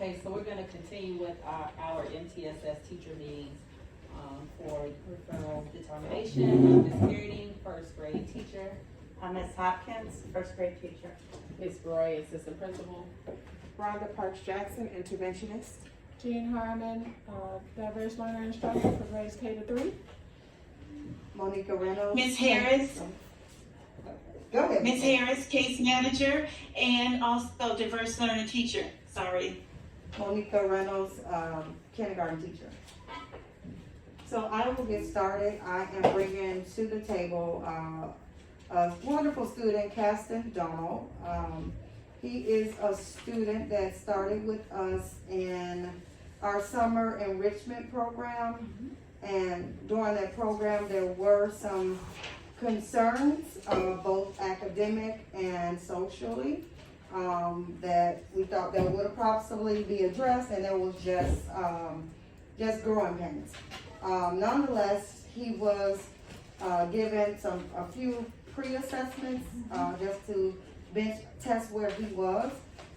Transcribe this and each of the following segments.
Okay, so we're gonna continue with our MTSS teacher meetings, for referral determination. Ms. Beardy, first grade teacher. Ms. Hopkins, first grade teacher. Ms. Roy, assistant principal. Rhonda Parks Jackson, interventionist. Jean Harmon, diverse learner instructor for grades K to 3. Monica Reynolds. Ms. Harris, Go ahead. Ms. Harris, case manager, and also diverse learner teacher. Sorry. Monica Reynolds, kindergarten teacher. So I will get started. I am bringing to the table a wonderful student, Caston Donald. He is a student that started with us in our summer enrichment program. And during that program, there were some concerns, both academic and socially, that we thought that would possibly be addressed, and there was just growing pains. Nonetheless, he was given a few pre-assessments just to bench test where he was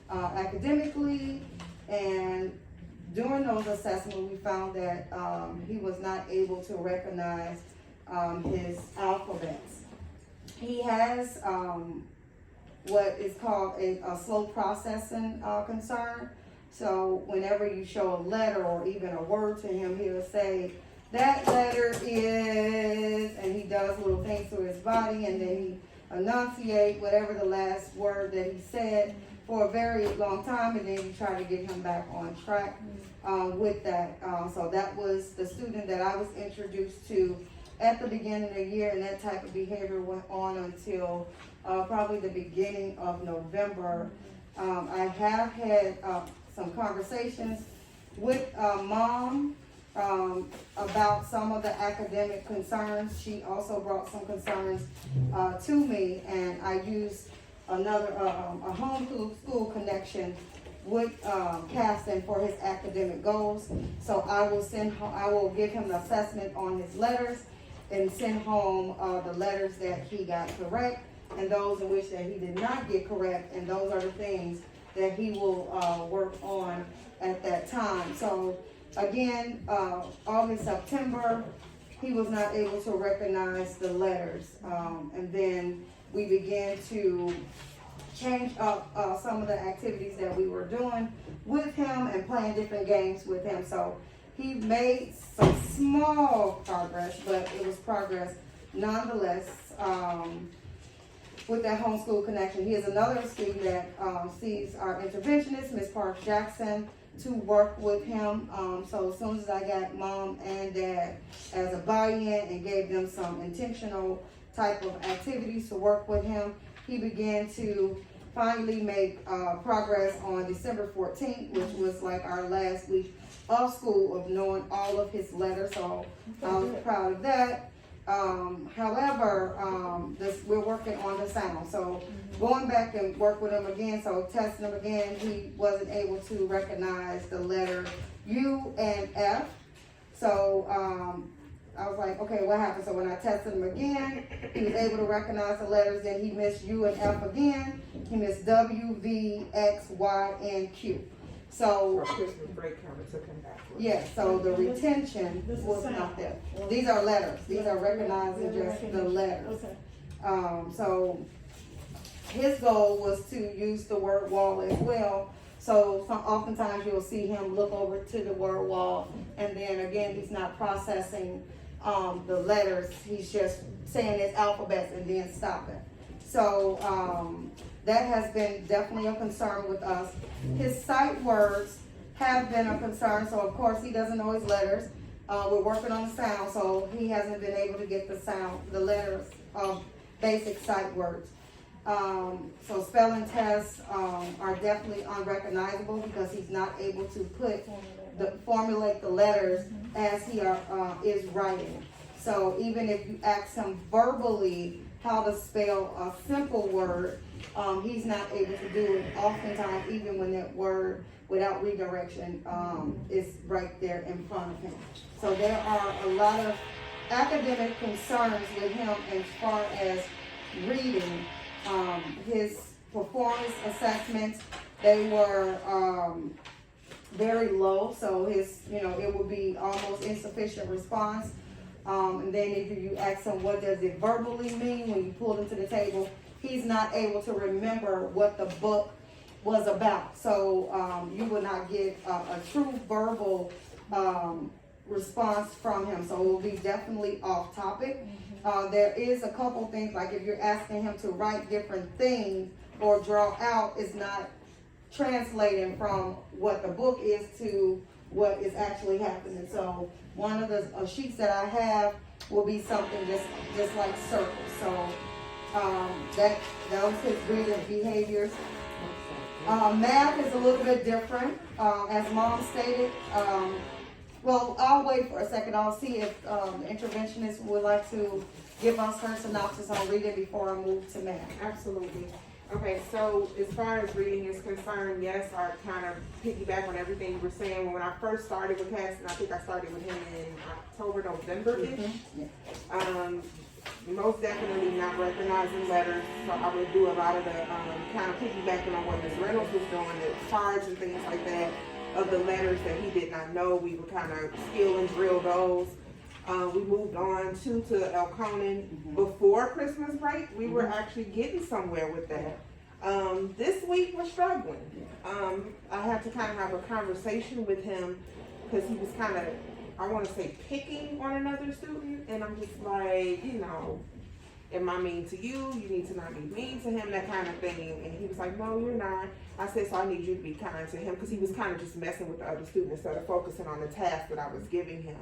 academically, and during those assessments, we found that he was not able to recognize his alphabets. He has what is called a slow processing concern. So whenever you show a letter or even a word to him, he'll say, "That letter is," and he does little things to his body, and then he enunciate whatever the last word that he said for a very long time, and then you try to get him back on track with that. So that was the student that I was introduced to at the beginning of the year, and that type of behavior went on until probably the beginning of November. I have had some conversations with mom about some of the academic concerns. She also brought some concerns to me, and I used another a home school connection with Caston for his academic goals. So I will give him an assessment on his letters and send home the letters that he got correct and those in which that he did not get correct, and those are the things that he will work on at that time. So again, August, September, he was not able to recognize the letters, and then we began to change up some of the activities that we were doing with him and playing different games with him. So he made some small progress, but it was progress nonetheless with that homeschool connection. He is another student that sees our interventionist, Ms. Parks Jackson, to work with him. So as soon as I got mom and dad as a buy-in and gave them some intentional type of activities to work with him, he began to finally make progress on December 14th, which was like our last week of school of knowing all of his letters. So I was proud of that. However, we're working on the sound. So going back and work with him again, so testing him again, he wasn't able to recognize the letter U and F. So I was like, okay, what happened? So when I tested him again, he was able to recognize the letters. Then he missed U and F again. He missed W, V, X, Y, and Q. So For Christmas break, Carmen took him back. yes, so the retention was not there. These are letters. These are recognizing just the letters. Okay. So his goal was to use the word wall as well. So oftentimes you'll see him look over to the word wall, and then again, he's not processing the letters. He's just saying his alphabets and then stopping. So that has been definitely a concern with us. His sight words have been a concern. So of course he doesn't know his letters. We're working on the sound, so he hasn't been able to get the letters of basic sight words. So spelling tests are definitely unrecognizable because he's not able to formulate the letters as he is writing. So even if you ask him verbally how to spell a simple word, he's not able to do it oftentimes, even when that word without redirection is right there in front of him. So there are a lot of academic concerns with him as far as reading. His performance assessments, they were very low, so his, it would be almost insufficient response. And then if you ask him what does it verbally mean when you pull him to the table, he's not able to remember what the book was about. So you would not get a true verbal response from him. So it will be definitely off topic. There is a couple things, like if you're asking him to write different things or draw out, it's not translating from what the book is to what is actually happening. So one of the sheets that I have will be something just like circles. So those his reading behaviors. Math is a little bit different, as Mom stated. Well, I'll wait for a second. I'll see if the interventionist would like to give us her synopsis on reading before I move to math. Absolutely. Okay, so as far as reading is concerned, yes, I kind of piggyback on everything you were saying. When I first started with Caston, I think I started with him in October, November-ish. Most definitely not recognizing letters, so I would do a lot of the kind of piggybacking on what Ms. Reynolds was doing, the cards and things like that, of the letters that he did not know. We would kind of skill and drill those. We moved on to Elkonin before Christmas break. We were actually getting somewhere with that. This week we're struggling. I had to kind of have a conversation with him because he was kind of, I want to say, picking on another student, and I'm just like, am I mean to you? You need to not be mean to him, that kind of thing. And he was like, no, you're not. I said, so I need you to be kind to him, because he was kind of just messing with the other student instead of focusing on the task that I was giving him.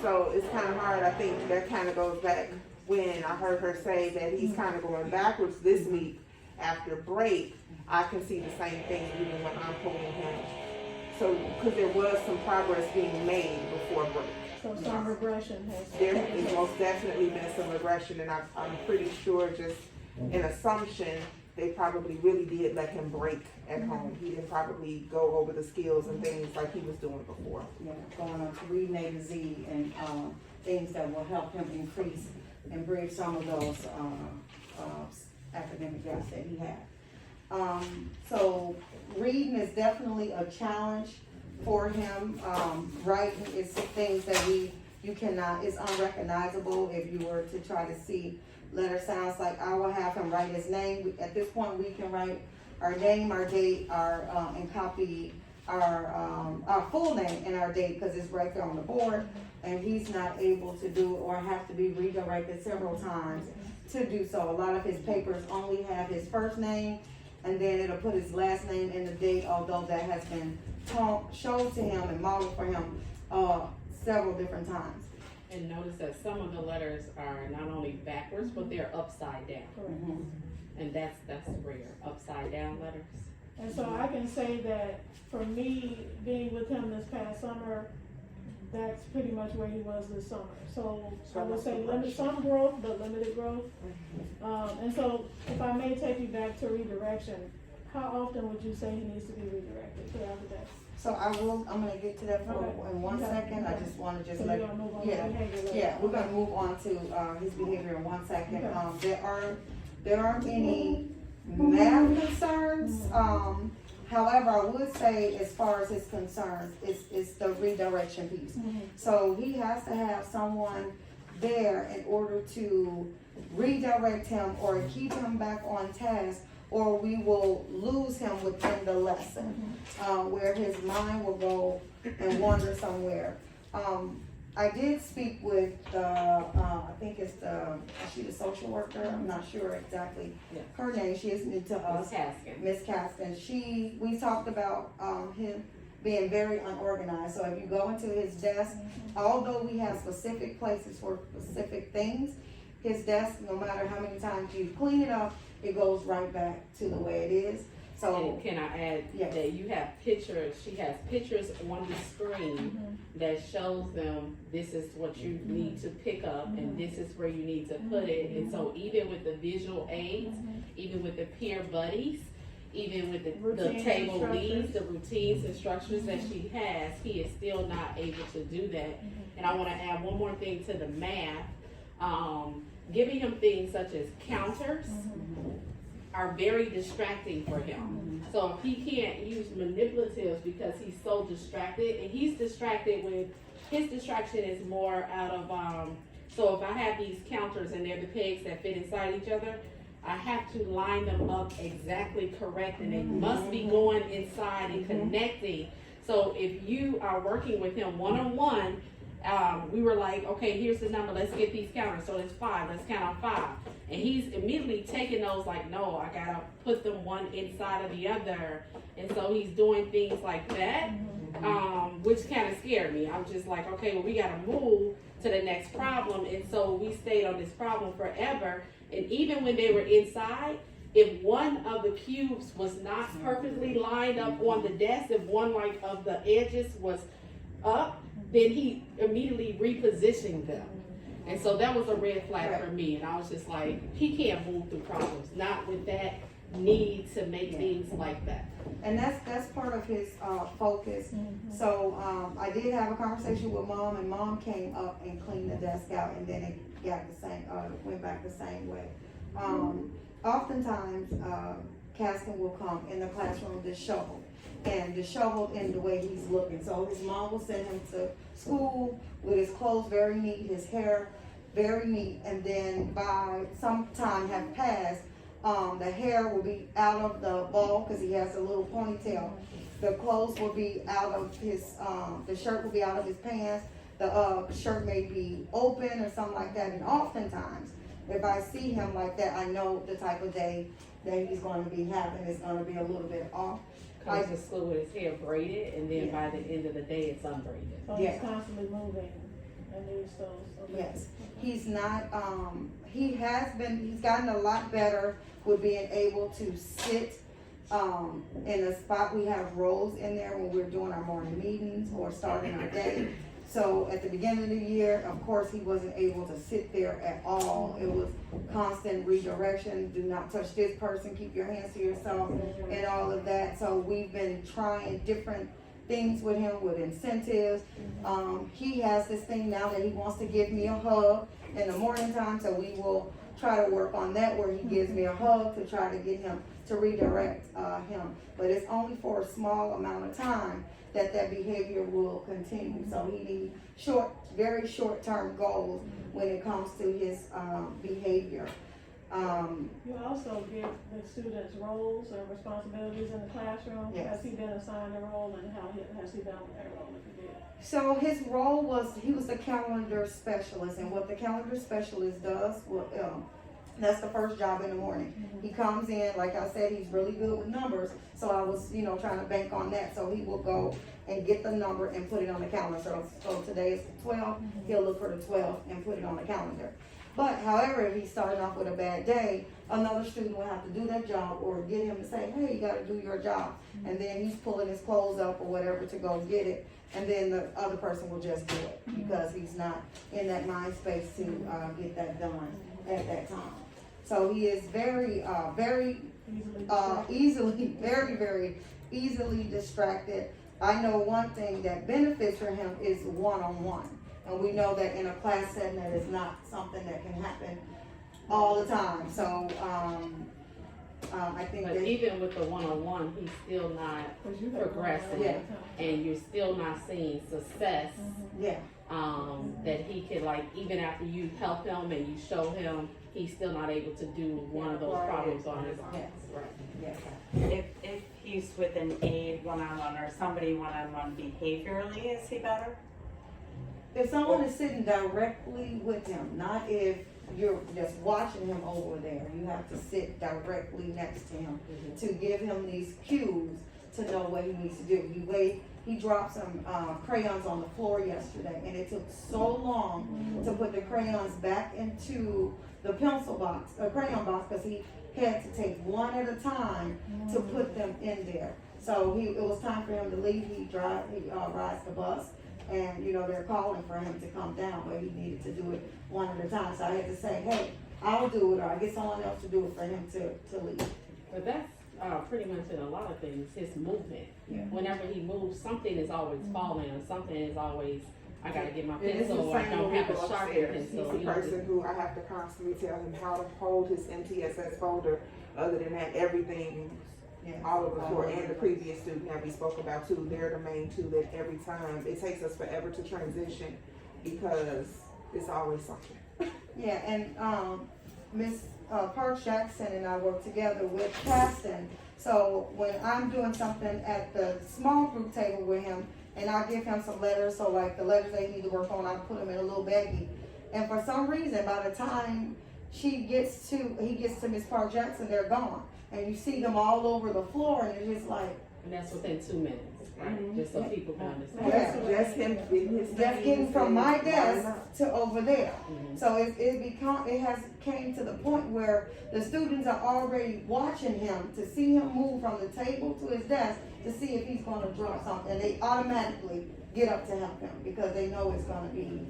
So it's kind of hard. I think that kind of goes back when I heard her say that he's kind of going backwards this week after break. I can see the same thing even when I'm pulling him. So, because there was some progress being made before break. So some regression has. There has most definitely been some regression, and I'm pretty sure, just an assumption, they probably really did let him break at home. He didn't probably go over the skills and things like he was doing before. Yeah, going on to reading A to Z and things that will help him increase and bridge some of those academic gaps that he had. So reading is definitely a challenge for him. Writing is things that you cannot, it's unrecognizable if you were to try to see letter sounds. Like I will have him write his name. At this point, we can write our name, our date, and copy our full name and our date, because it's right there on the board, and he's not able to do it or have to be redirected several times to do so. A lot of his papers only have his first name, and then it'll put his last name and the date, although that has been shown to him and modeled for him several different times. And notice that some of the letters are not only backwards, but they're upside down. Mhm. And that's rare, upside down letters. And so I can say that for me, being with him this past summer, that's pretty much where he was this summer. So I would say some growth, but limited growth. And so if I may take you back to redirection, how often would you say he needs to be redirected throughout the day? So I'm gonna get to that in one second. I just wanna So you're gonna move on to behavior later. Yeah, we're gonna move on to his behavior in 1 second. There aren't any math concerns. However, I would say, as far as his concerns, it's the redirection piece. So he has to have someone there in order to redirect him or keep him back on task, or we will lose him within the lesson, where his mind will go and wander somewhere. I did speak with I think it's she's a social worker, I'm not sure exactly her name, she is new to us. Miss Caston. We talked about him being very unorganized. So if you go into his desk, although we have specific places for specific things, his desk, no matter how many times you clean it up, it goes right back to the way it is. So And can I add that you have pictures, she has pictures on the screen that shows them this is what you need to pick up and this is where you need to put it. And so even with the visual aids, even with the peer buddies, even with the table leads, the routines and structures that she has, he is still not able to do that. And I want to add one more thing to the math. Giving him things such as counters, are very distracting for him. So if he can't use manipulatives because he's so distracted, and he's distracted with, his distraction is more out of, so if I have these counters and they're the pegs that fit inside each other, I have to line them up exactly correct, and they must be going inside and connecting. So if you are working with him one-on-one, we were like, okay, here's the number, let's get these counters. So it's 5, let's count on 5. And he's immediately taking those like, no, I gotta put them one inside of the other. And so he's doing things like that, which kind of scared me. I'm just like, okay, well, we gotta move to the next problem. And so we stayed on this problem forever. And even when they were inside, if one of the cubes was not perfectly lined up on the desk, if one like of the edges was up, then he immediately repositioned them. And so that was a red flag for me. And I was just like, he can't move through problems, not with that need to make things like that. And that's part of his focus. So I did have a conversation with mom, and mom came up and cleaned the desk out, and then it got the same, went back the same way. Oftentimes, Caston will come in the classroom disheveled, and disheveled in the way he's looking. So his mom will send him to school with his clothes very neat, his hair very neat, and then by some time have passed, the hair will be out of the ball because he has a little ponytail. The clothes will be out of his, the shirt will be out of his pants. The shirt may be open or something like that. And oftentimes, if I see him like that, I know the type of day that he's going to be having is going to be a little bit off. Comes to school with his hair braided, and then by the end of the day, it's unbraided. So he's constantly moving and needs those. Yes, he's not, he's gotten a lot better with being able to sit in a spot. We have rows in there when we're doing our morning meetings or starting our day. So at the beginning of the year, of course, he wasn't able to sit there at all. It was constant redirection. Do not touch this person, keep your hands to yourself, and all of that. So we've been trying different things with him, with incentives. He has this thing now that he wants to give me a hug in the morning time, so we will try to work on that where he gives me a hug to try to get him to redirect him. But it's only for a small amount of time that behavior will continue. So he needs very short-term goals when it comes to his behavior. You also give the students roles and responsibilities in the classroom. Yes. Has he been assigned a role, and how has he done with that role if he did? So his role was, he was the calendar specialist, and what the calendar specialist does, that's the first job in the morning. He comes in, like I said, he's really good with numbers, so I was, trying to bank on that. So he will go and get the number and put it on the calendar. So today is the 12, he'll look for the 12 and put it on the calendar. But however, if he's starting off with a bad day, another student will have to do that job or get him to say, hey, you gotta do your job. And then he's pulling his clothes up or whatever to go get it. And then the other person will just do it because he's not in that mind space to get that done at that time. So he is very easily distracted. I know one thing that benefits for him is one-on-one. And we know that in a class setting that is not something that can happen all the time. So I think But that even with the one-on-one, he's still not progressing, Yeah. and you're still not seeing success. yeah. That he could, like, even after you help him and you show him, he's still not able to do one of those problems on his own. Yes. Right. Yes. If he's with an aide one-on-one or somebody one-on-one behaviorally, is he better? If someone is sitting directly with him, not if you're just watching him over there, you have to sit directly next to him to give him these cues to know what he needs to do. He dropped some crayons on the floor yesterday, and it took so long to put the crayons back into the crayon box, because he had to take one at a time to put them in there. So it was time for him to leave. He rides the bus. And, they're calling for him to come down, but he needed to do it one at a time. So I had to say, hey, I'll do it, or I get someone else to do it for him to leave. But that's pretty much in a lot of things, his movement. Yeah. Whenever he moves, something is always falling, or something is always, I gotta get my And it's pencil, the or I same don't when we have go a sharpening upstairs. pencil. He's the person who I have to constantly tell him how to hold his MTSS folder Other than that, everything, Yeah. all of the four and the previous student that we spoke about too, they're the main two that every time, it takes us forever to transition because it's always something. Yeah, and, Miss Park Jackson and I work together with Caston. So when I'm doing something at the small group table with him, and I give him some letters, so like the letters they need to work on, I put them in a little baggie. And for some reason, by the time he gets to Miss Park Jackson, they're gone. And you see them all over the floor, and it's just like, And that's within 2 minutes, right? Mhm. Just so people can understand. Yeah. Just him getting his just things getting from and my lining desk up. to over there. Mhm. So it has came to the point where the students are already watching him to see him move from the table to his desk to see if he's gonna drop something. And they automatically get up to help him because they know it's gonna be.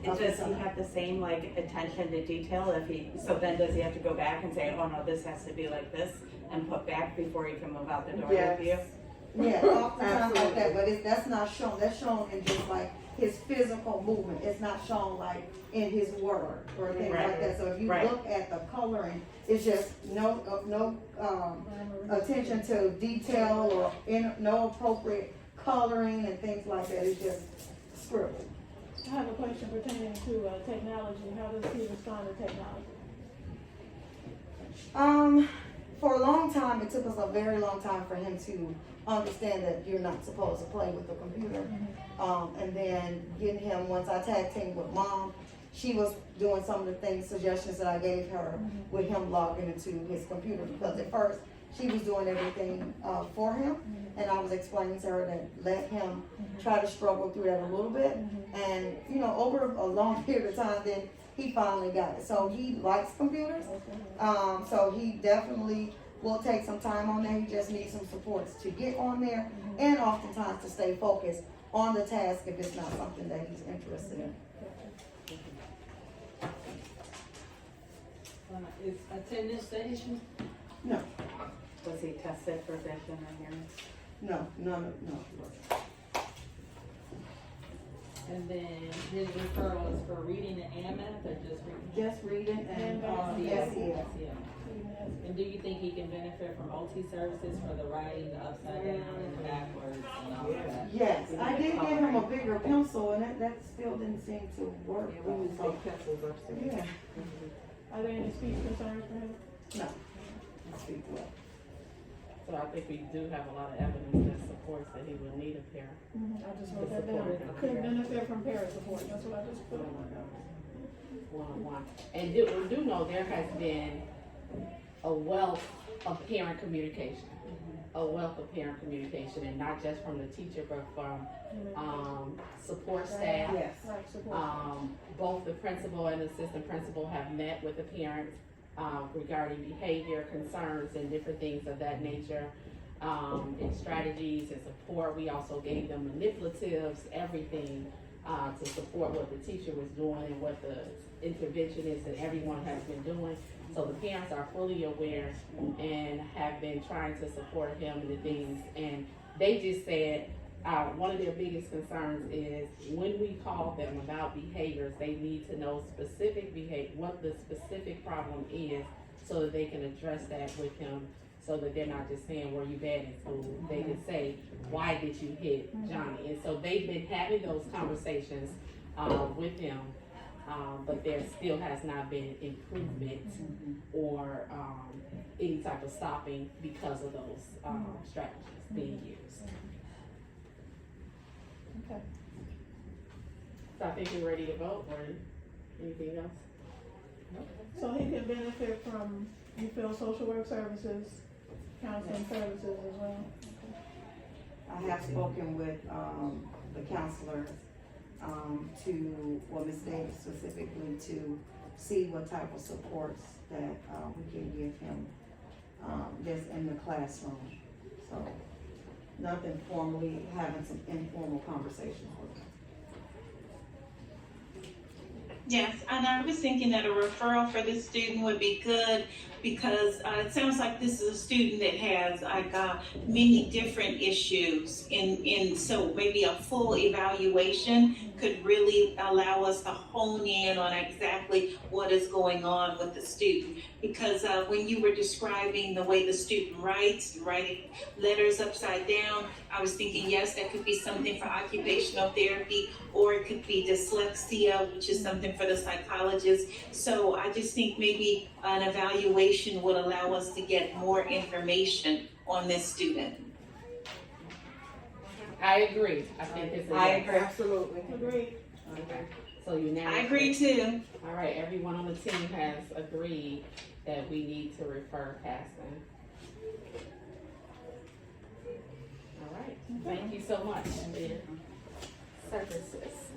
Does he have the same like attention to detail so then does he have to go back and say, oh no, this has to be like this and put back before he can move out the door with you? Yeah, oftentimes like that, but that's not shown, that's shown in just like his physical movement, it's not shown like in his word or things like Right. that, so if you Right. look at the coloring, it's just no attention to detail or no appropriate coloring and things like that, it's just scribble. I have a question pertaining to technology. How does he respond to technology? For a long time, it took us a very long time for him to understand that you're not supposed to play with the computer. And then getting him, once I tag teamed with mom, she was doing some of the things, suggestions that I gave her with him logging into his computer, because at first, she was doing everything, for him. And I was explaining to her that let him try to struggle through that a little bit. And, you know, over a long period of time, then he finally got it. So he likes computers. So he definitely will take some time on there. He just needs some supports to get on there and oftentimes to stay focused on the task if it's not something that he's interested in. Is attendance the issue? No, Was he tested for vision or hearing? no. And then his referral is for reading and math or just reading? Just reading and, SES. Yeah. And do you think he can benefit from OT services for the writing, the upside down and the backwards and all of that? Yes, I did give him a bigger pencil and that still didn't seem to work. Yeah, we use So, big pencils upstairs. yeah, Are there any speech concerns for him? no. I speak well. So I think we do have a lot of evidence that supports that he will need a pair. I just wrote that down. Could benefit from parent support. That's what I just put. One-on-one. And we do know there has been a wealth of parent communication. A wealth of parent communication, and not just from the teacher, but from, support staff. Yes. Right, support. Both the principal and assistant principal have met with the parents, regarding behavior concerns and different things of that nature. And strategies and support. We also gave them manipulatives, everything, to support what the teacher was doing and what the interventionists and everyone has been doing. So the parents are fully aware and have been trying to support him in the things. And they just said, one of their biggest concerns is when we call them about behaviors, they need to know specific behavior, what the specific problem is, so that they can address that with him, so that they're not just saying, were you bad in school? They can say, why did you hit Johnny? And so they've been having those conversations with him, but there still has not been improvement or any type of stopping because of those strategies being used. Okay. So I think we're ready to vote, or anything else? So he can benefit from, you feel, social work services, counseling services as well? I have spoken with, the counselors, Ms. Davis specifically, to see what type of supports that, we can give him, just in the classroom. So, nothing formally, having some informal conversations with him. Yes, and I was thinking that a referral for this student would be good because it sounds like this is a student that has many different issues so maybe a full evaluation could really allow us to hone in on exactly what is going on with the student. Because when you were describing the way the student writes, writing letters upside down, I was thinking, yes, that could be something for occupational therapy, or it could be dyslexia, which is something for the psychologist. So I just think maybe an evaluation would allow us to get more information on this student. I agree. I think it's a I yes. agree. Absolutely. Agreed. Okay. So unanimous. I agree too. All right, everyone on the team has agreed that we need to refer Caston. All right, thank you so much for your services.